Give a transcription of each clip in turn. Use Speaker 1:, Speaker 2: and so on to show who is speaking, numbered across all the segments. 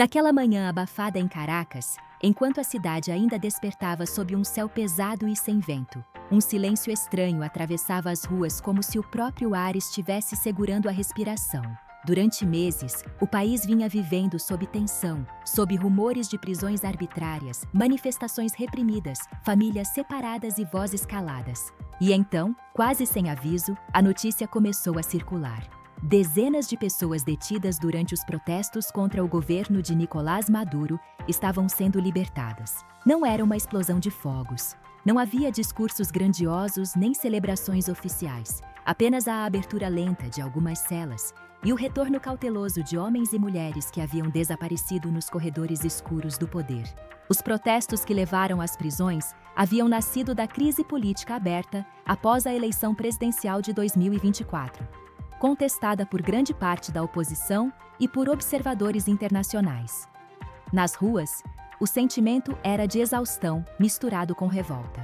Speaker 1: Naquela manhã abafada em Caracas, enquanto a cidade ainda despertava sob um céu pesado e sem vento, um silêncio estranho atravessava as ruas como se o próprio ar estivesse segurando a respiração. Durante meses, o país vinha vivendo sob tensão, sob rumores de prisões arbitrárias, manifestações reprimidas, famílias separadas e vozes caladas. E então, quase sem aviso, a notícia começou a circular. Dezenas de pessoas detidas durante os protestos contra o governo de Nicolás Maduro estavam sendo libertadas. Não era uma explosão de fogos. Não havia discursos grandiosos nem celebrações oficiais. Apenas a abertura lenta de algumas celas e o retorno cauteloso de homens e mulheres que haviam desaparecido nos corredores escuros do poder. Os protestos que levaram às prisões haviam nascido da crise política aberta após a eleição presidencial de 2024. Contestada por grande parte da oposição e por observadores internacionais. Nas ruas, o sentimento era de exaustão misturado com revolta.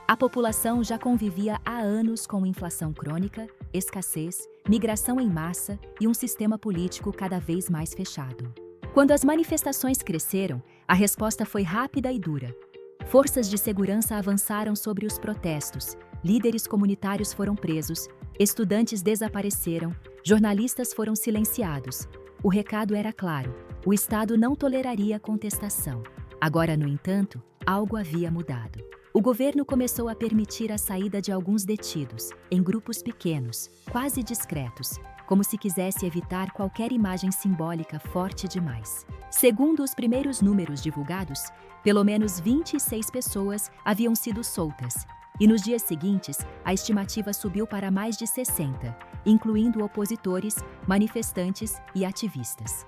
Speaker 1: A população já convivia há anos com inflação crônica, escassez, migração em massa e um sistema político cada vez mais fechado. Quando as manifestações cresceram, a resposta foi rápida e dura. Forças de segurança avançaram sobre os protestos, líderes comunitários foram presos, estudantes desapareceram, jornalistas foram silenciados. O recado era claro: o Estado não toleraria contestação. Agora, no entanto, algo havia mudado. O governo começou a permitir a saída de alguns detidos, em grupos pequenos, quase discretos, como se quisesse evitar qualquer imagem simbólica forte demais. Segundo os primeiros números divulgados, pelo menos 26 pessoas haviam sido soltas, e nos dias seguintes, a estimativa subiu para mais de 60, incluindo opositores, manifestantes e ativistas.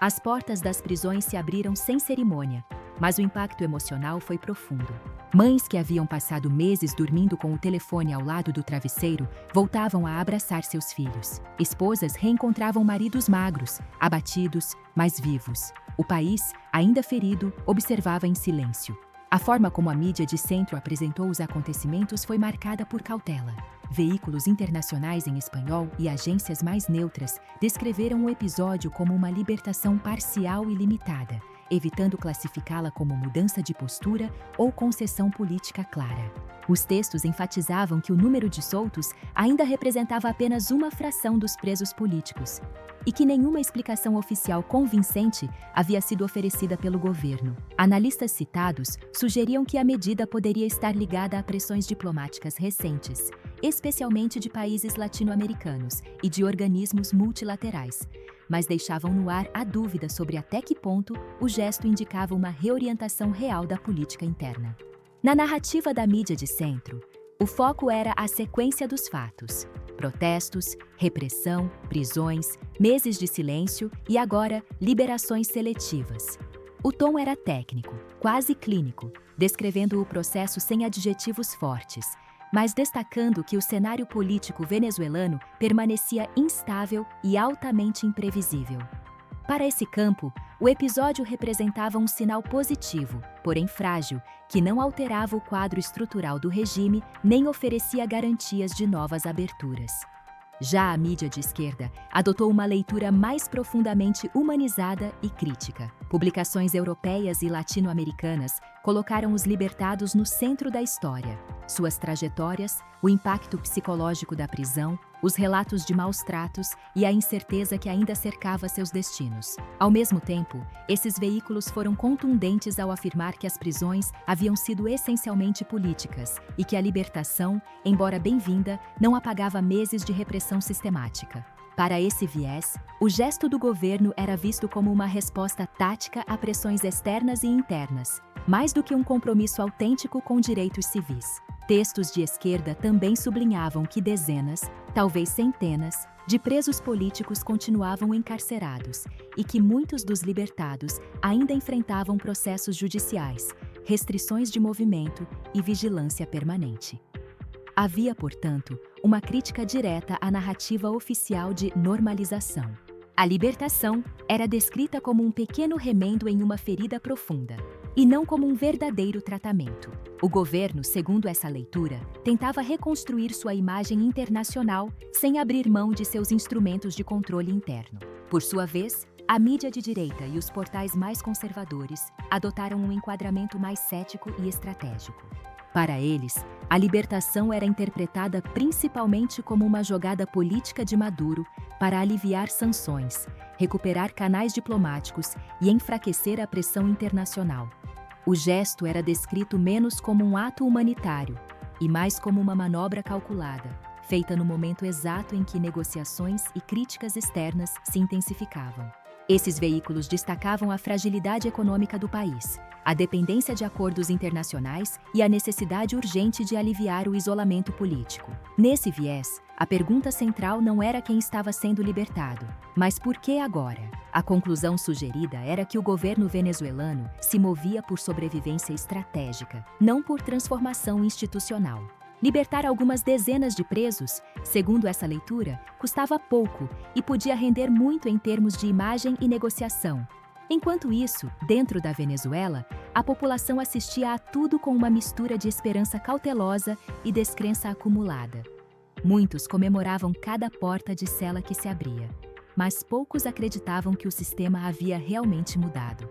Speaker 1: As portas das prisões se abriram sem cerimônia, mas o impacto emocional foi profundo. Mães que haviam passado meses dormindo com o telefone ao lado do travesseiro voltavam a abraçar seus filhos. Esposas reencontravam maridos magros, abatidos, mas vivos. O país, ainda ferido, observava em silêncio. A forma como a mídia de centro apresentou os acontecimentos foi marcada por cautela. Veículos internacionais em espanhol e agências mais neutras descreveram o episódio como uma libertação parcial e limitada, evitando classificá-la como mudança de postura ou concessão política clara. Os textos enfatizavam que o número de soltos ainda representava apenas uma fração dos presos políticos e que nenhuma explicação oficial convincente havia sido oferecida pelo governo. Analistas citados sugeriam que a medida poderia estar ligada a pressões diplomáticas recentes, especialmente de países latino-americanos e de organismos multilaterais, mas deixavam no ar a dúvida sobre até que ponto o gesto indicava uma reorientação real da política interna. Na narrativa da mídia de centro, o foco era a sequência dos fatos: protestos, repressão, prisões, meses de silêncio e agora liberações seletivas. O tom era técnico, quase clínico, descrevendo o processo sem adjetivos fortes, mas destacando que o cenário político venezuelano permanecia instável e altamente imprevisível. Para esse campo, o episódio representava um sinal positivo, porém frágil, que não alterava o quadro estrutural do regime nem oferecia garantias de novas aberturas. Já a mídia de esquerda adotou uma leitura mais profundamente humanizada e crítica. Publicações europeias e latino-americanas colocaram os libertados no centro da história. Suas trajetórias, o impacto psicológico da prisão, os relatos de maus tratos e a incerteza que ainda cercava seus destinos. Ao mesmo tempo, esses veículos foram contundentes ao afirmar que as prisões haviam sido essencialmente políticas e que a libertação, embora bem-vinda, não apagava meses de repressão sistemática. Para esse viés, o gesto do governo era visto como uma resposta tática a pressões externas e internas, mais do que um compromisso autêntico com direitos civis. Textos de esquerda também sublinhavam que dezenas, talvez centenas, de presos políticos continuavam encarcerados e que muitos dos libertados ainda enfrentavam processos judiciais, restrições de movimento e vigilância permanente. Havia, portanto, uma crítica direta à narrativa oficial de normalização. A libertação era descrita como um pequeno remendo em uma ferida profunda, e não como um verdadeiro tratamento. O governo, segundo essa leitura, tentava reconstruir sua imagem internacional sem abrir mão de seus instrumentos de controle interno. Por sua vez, A mídia de direita e os portais mais conservadores adotaram um enquadramento mais cético e estratégico. Para eles, a libertação era interpretada principalmente como uma jogada política de Maduro para aliviar sanções, recuperar canais diplomáticos e enfraquecer a pressão internacional. O gesto era descrito menos como um ato humanitário e mais como uma manobra calculada, feita no momento exato em que negociações e críticas externas se intensificavam. Esses veículos destacavam a fragilidade econômica do país, a dependência de acordos internacionais e a necessidade urgente de aliviar o isolamento político. Nesse viés, a pergunta central não era quem estava sendo libertado, mas por que agora? A conclusão sugerida era que o governo venezuelano se movia por sobrevivência estratégica, não por transformação institucional. Libertar algumas dezenas de presos, segundo essa leitura, custava pouco e podia render muito em termos de imagem e negociação. Enquanto isso, dentro da Venezuela, a população assistia a tudo com uma mistura de esperança cautelosa e descrença acumulada. Muitos comemoravam cada porta de cela que se abria, mas poucos acreditavam que o sistema havia realmente mudado.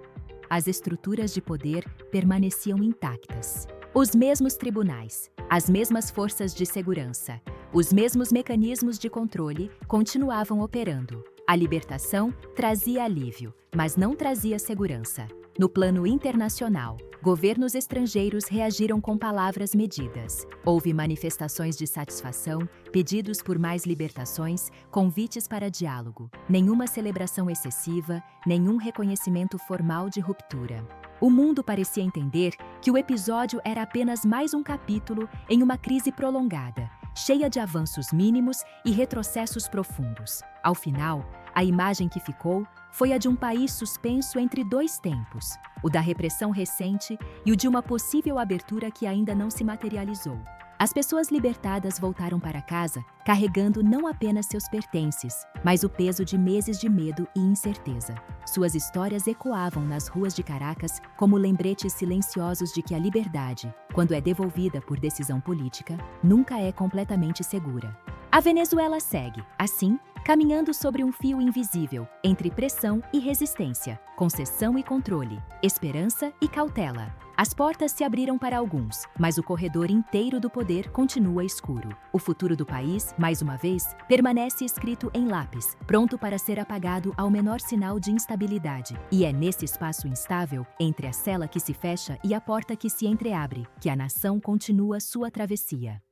Speaker 1: As estruturas de poder permaneciam intactas. Os mesmos tribunais, as mesmas forças de segurança, os mesmos mecanismos de controle continuavam operando. A libertação trazia alívio, mas não trazia segurança. No plano internacional, governos estrangeiros reagiram com palavras medidas. Houve manifestações de satisfação, pedidos por mais libertações, convites para diálogo. Nenhuma celebração excessiva, nenhum reconhecimento formal de ruptura. O mundo parecia entender que o episódio era apenas mais um capítulo em uma crise prolongada, cheia de avanços mínimos e retrocessos profundos. Ao final, a imagem que ficou foi a de um país suspenso entre dois tempos, o da repressão recente e o de uma possível abertura que ainda não se materializou. As pessoas libertadas voltaram para casa carregando não apenas seus pertences, mas o peso de meses de medo e incerteza. Suas histórias ecoavam nas ruas de Caracas como lembretes silenciosos de que a liberdade, quando é devolvida por decisão política, nunca é completamente segura. A Venezuela segue, assim, caminhando sobre um fio invisível entre pressão e resistência, concessão e controle, esperança e cautela. As portas se abriram para alguns, mas o corredor inteiro do poder continua escuro. O futuro do país, mais uma vez, permanece escrito em lápis, pronto para ser apagado ao menor sinal de instabilidade. E é nesse espaço instável, entre a cela que se fecha e a porta que se entreabre, que a nação continua sua travessia.